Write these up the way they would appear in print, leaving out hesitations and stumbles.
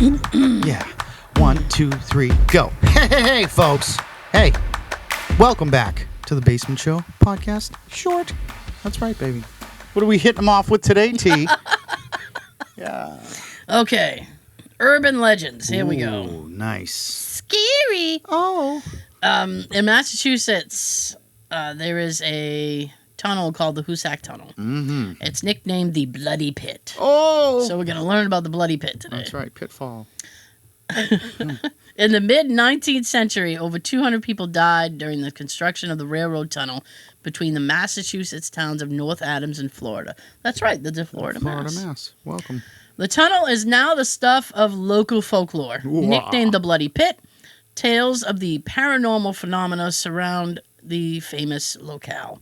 Yeah. 1, 2, 3, go. Hey, folks. Hey, welcome back to the Basement Show podcast. Short. That's right, baby. What are we hitting them off with today, T? Yeah. Okay. Urban legends. Here we go. Ooh, nice. Scary. Oh. In Massachusetts, there is a tunnel called the Hoosac Tunnel. Mm-hmm. It's nicknamed the Bloody Pit. Oh. So we're going to learn about the Bloody Pit today. That's right, pitfall. In the mid-19th century, over 200 people died during the construction of the railroad tunnel between the Massachusetts towns of North Adams and Florida. That's right, the Florida Mass. Welcome. The tunnel is now the stuff of local folklore. Wow. Nicknamed the Bloody Pit, tales of the paranormal phenomena surround the famous locale.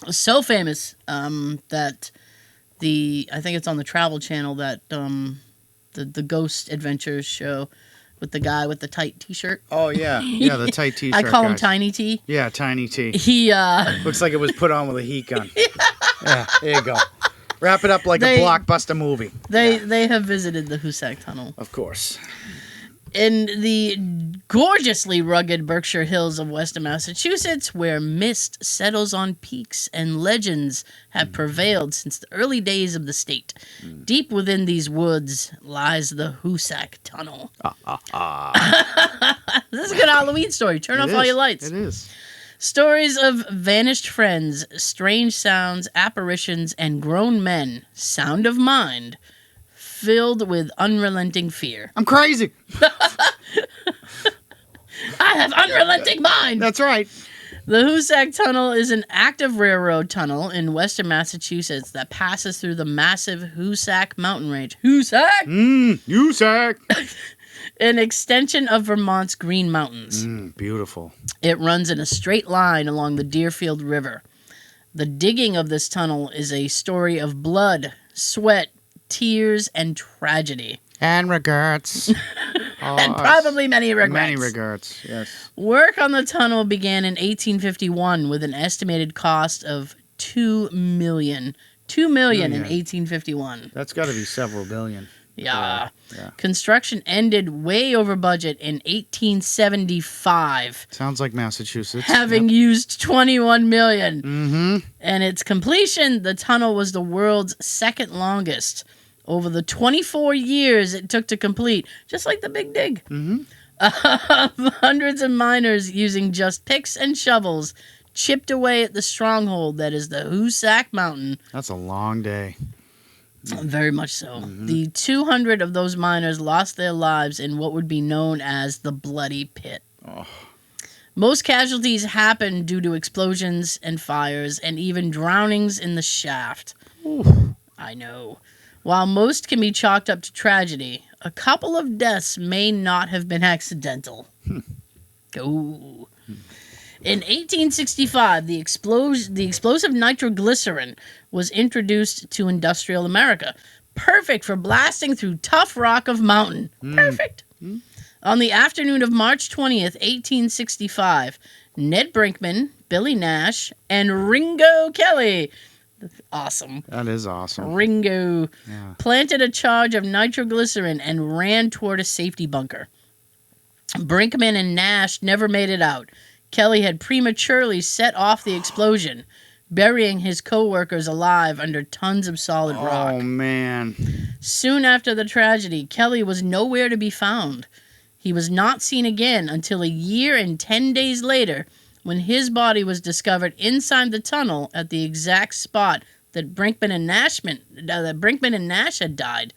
So famous that I think it's on the Travel Channel, that the Ghost Adventures show with the guy with the tight T-shirt. Oh, yeah. Yeah, the tight T-shirt I call him guys. Tiny T. Yeah, Tiny T. He Looks like it was put on with a heat gun. Yeah, there you go. Wrap it up like a blockbuster movie. They have visited the Hoosac Tunnel. Of course. In the gorgeously rugged Berkshire Hills of western Massachusetts, where mist settles on peaks and legends have prevailed since the early days of the state. Deep within these woods lies the Hoosac Tunnel. This is a good Halloween story. Turn off all your lights. It is. Stories of vanished friends, strange sounds, apparitions, and grown men, sound of mind, filled with unrelenting fear. I'm crazy. I have unrelenting mind. That's right. The Hoosac Tunnel is an active railroad tunnel in western Massachusetts that passes through the massive Hoosac mountain range. Hoosac? Hoosac. An extension of Vermont's Green Mountains. Beautiful. It runs in a straight line along the Deerfield River. The digging of this tunnel is a story of blood, sweat, tears, and tragedy. And regrets. And probably many regrets. Many regrets, yes. Work on the tunnel began in 1851 with an estimated cost of $2 million. $2 million in 1851. That's got to be several billion. Yeah. Yeah. Construction ended way over budget in 1875. Sounds like Massachusetts. Having used $21 million. Mm-hmm. And its completion, the tunnel was the world's second longest. Over the 24 years it took to complete, just like the Big Dig. Mm-hmm. Hundreds of miners using just picks and shovels chipped away at the stronghold that is the Hoosac Mountain. That's a long day. Very much so. Mm-hmm. The 200 of those miners lost their lives in what would be known as the Bloody Pit. Oh. Most casualties happened due to explosions and fires and even drownings in the shaft. Ooh. I know. While most can be chalked up to tragedy, a couple of deaths may not have been accidental. Ooh. In 1865, the explosive nitroglycerin was introduced to industrial America. Perfect for blasting through tough rock of mountain. Perfect. On the afternoon of March 20th, 1865, Ned Brinkman, Billy Nash, and Ringo Kelly, awesome, That is awesome. Ringo, Yeah. planted a charge of nitroglycerin and ran toward a safety bunker. Brinkman and Nash never made it out. Kelly had prematurely set off the explosion, burying his co-workers alive under tons of solid rock. Oh, man. Soon after the tragedy, Kelly was nowhere to be found. He was not seen again until a year and 10 days later, when his body was discovered inside the tunnel at the exact spot that Brinkman and Nash had died.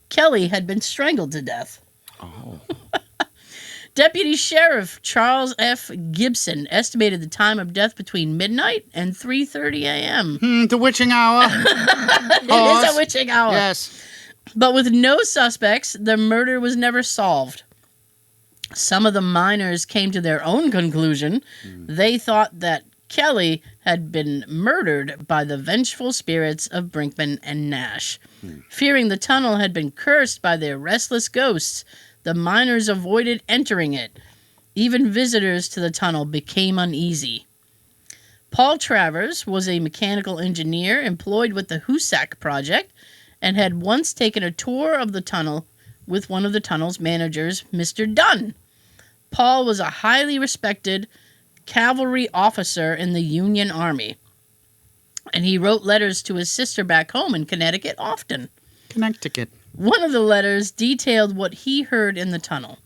Kelly had been strangled to death. Oh. Deputy Sheriff Charles F. Gibson estimated the time of death between midnight and 3:30 a.m. The witching hour. It is a witching hour. Yes. But with no suspects, the murder was never solved. Some of the miners came to their own conclusion. They thought that Kelly had been murdered by the vengeful spirits of Brinkman and Nash. Fearing the tunnel had been cursed by their restless ghosts, the miners avoided entering it. Even visitors to the tunnel became uneasy. Paul Travers was a mechanical engineer employed with the Hoosac project and had once taken a tour of the tunnel with one of the tunnel's managers, Mr. Dunn. Paul was a highly respected cavalry officer in the Union Army, and he wrote letters to his sister back home in Connecticut often. Connecticut. One of the letters detailed what he heard in the tunnel.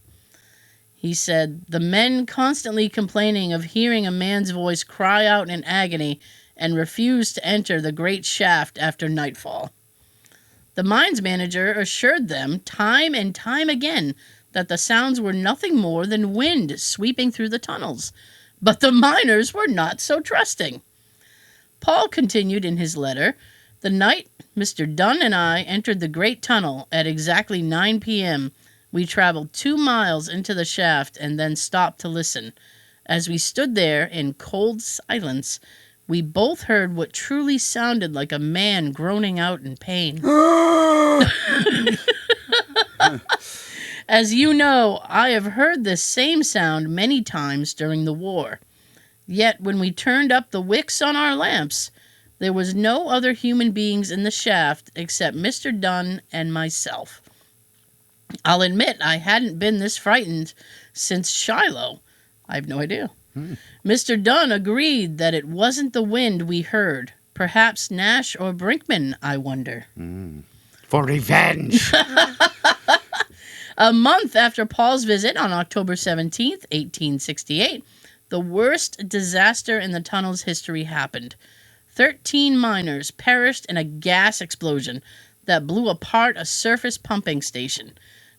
He said, "The men constantly complaining of hearing a man's voice cry out in agony and refused to enter the great shaft after nightfall. The mines manager assured them time and time again that the sounds were nothing more than wind sweeping through the tunnels, but the miners were not so trusting." Paul continued in his letter, "The night Mr. Dunn and I entered the great tunnel at exactly 9 p.m., we traveled 2 miles into the shaft and then stopped to listen. As we stood there in cold silence, we both heard what truly sounded like a man groaning out in pain." As you know, I have heard this same sound many times during the war. Yet when we turned up the wicks on our lamps, there was no other human beings in the shaft except Mr. Dunn and myself. I'll admit I hadn't been this frightened since Shiloh. I have no idea. Mr. Dunn agreed that it wasn't the wind we heard. Perhaps Nash or Brinkman, I wonder. For revenge. A month after Paul's visit on October 17th, 1868, the worst disaster in the tunnel's history happened. 13 miners perished in a gas explosion that blew apart a surface pumping station.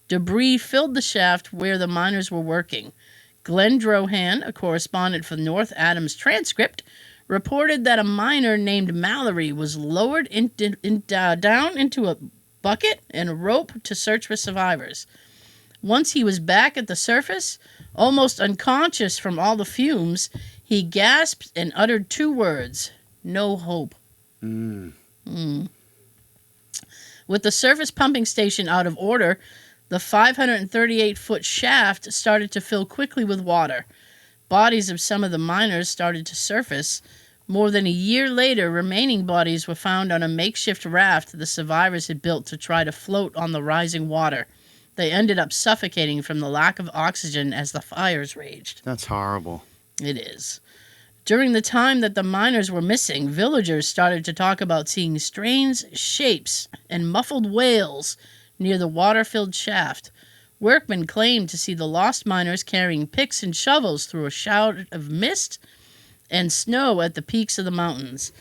Debris filled the shaft where the miners were working. Glenn Drohan, a correspondent for North Adams Transcript, reported that a miner named Mallory was lowered down into a bucket and a rope to search for survivors. Once he was back at the surface, almost unconscious from all the fumes, he gasped and uttered 2 words: "No hope." With the surface pumping station out of order, the 538-foot shaft started to fill quickly with water. Bodies of some of the miners started to surface. More than a year later, remaining bodies were found on a makeshift raft the survivors had built to try to float on the rising water. They ended up suffocating from the lack of oxygen as the fires raged. That's horrible. It is. During the time that the miners were missing, villagers started to talk about seeing strange shapes and muffled wails near the water-filled shaft. Workmen claimed to see the lost miners carrying picks and shovels through a shower of mist and snow at the peaks of the mountains.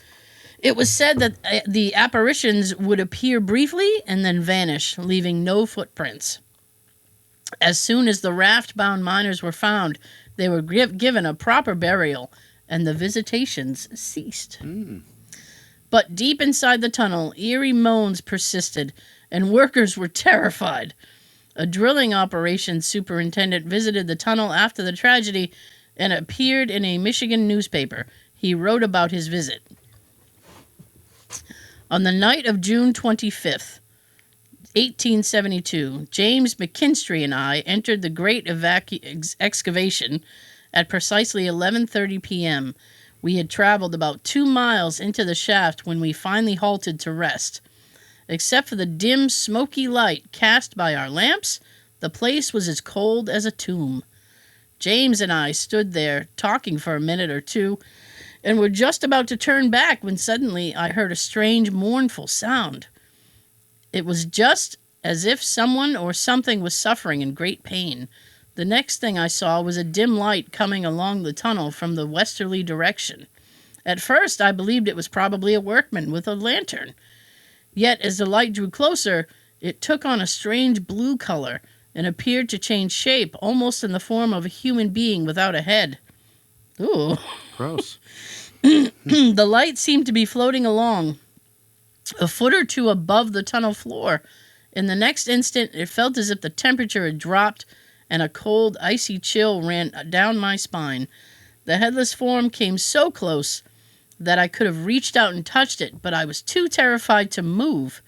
It was said that the apparitions would appear briefly and then vanish, leaving no footprints. As soon as the raft-bound miners were found, they were given a proper burial, and the visitations ceased. But deep inside the tunnel, eerie moans persisted, and workers were terrified. A drilling operations superintendent visited the tunnel after the tragedy and appeared in a Michigan newspaper. He wrote about his visit. On the night of June 25th, 1872, James McKinstry and I entered the great excavation at precisely 11:30 p.m. We had traveled about 2 miles into the shaft when we finally halted to rest. Except for the dim, smoky light cast by our lamps, the place was as cold as a tomb. James and I stood there talking for a minute or two and were just about to turn back when suddenly I heard a strange, mournful sound. It was just as if someone or something was suffering in great pain. The next thing I saw was a dim light coming along the tunnel from the westerly direction. At first, I believed it was probably a workman with a lantern. Yet, as the light drew closer, it took on a strange blue color and appeared to change shape, almost in the form of a human being without a head. Ooh. Gross. The light seemed to be floating along, a foot or two above the tunnel floor. In the next instant, it felt as if the temperature had dropped, and a cold, icy chill ran down my spine. The headless form came so close that I could have reached out and touched it, but I was too terrified to move.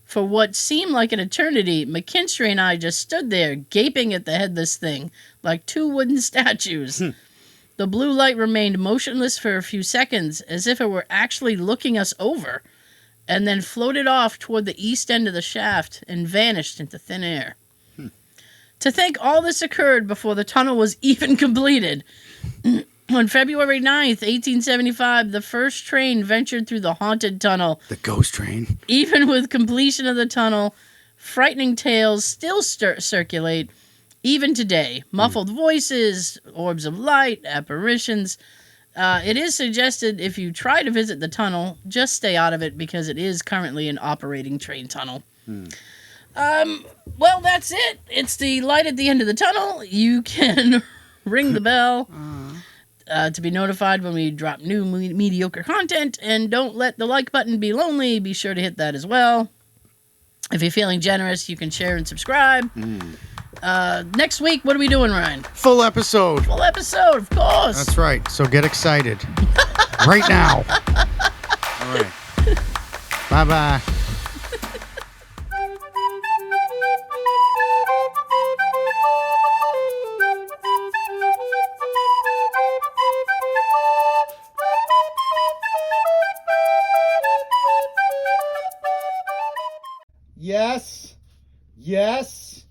For what seemed like an eternity, McKinstry and I just stood there, gaping at the headless thing, like 2 wooden statues. The blue light remained motionless for a few seconds, as if it were actually looking us over. and then floated off toward the east end of the shaft and vanished into thin air. To think all this occurred before the tunnel was even completed. On February 9th, 1875, the first train ventured through the haunted tunnel. The ghost train. Even with completion of the tunnel, frightening tales still circulate, even today. Muffled voices, orbs of light, apparitions. It is suggested if you try to visit the tunnel, just stay out of it because it is currently an operating train tunnel. Well, that's it. It's the light at the end of the tunnel. You can ring the bell to be notified when we drop new mediocre content. And don't let the like button be lonely. Be sure to hit that as well. If you're feeling generous, you can share and subscribe. Next week, what are we doing, Ryan? Full episode. Full episode, of course. That's right. So get excited. Right now. All right. Bye-bye. Yes. Yes.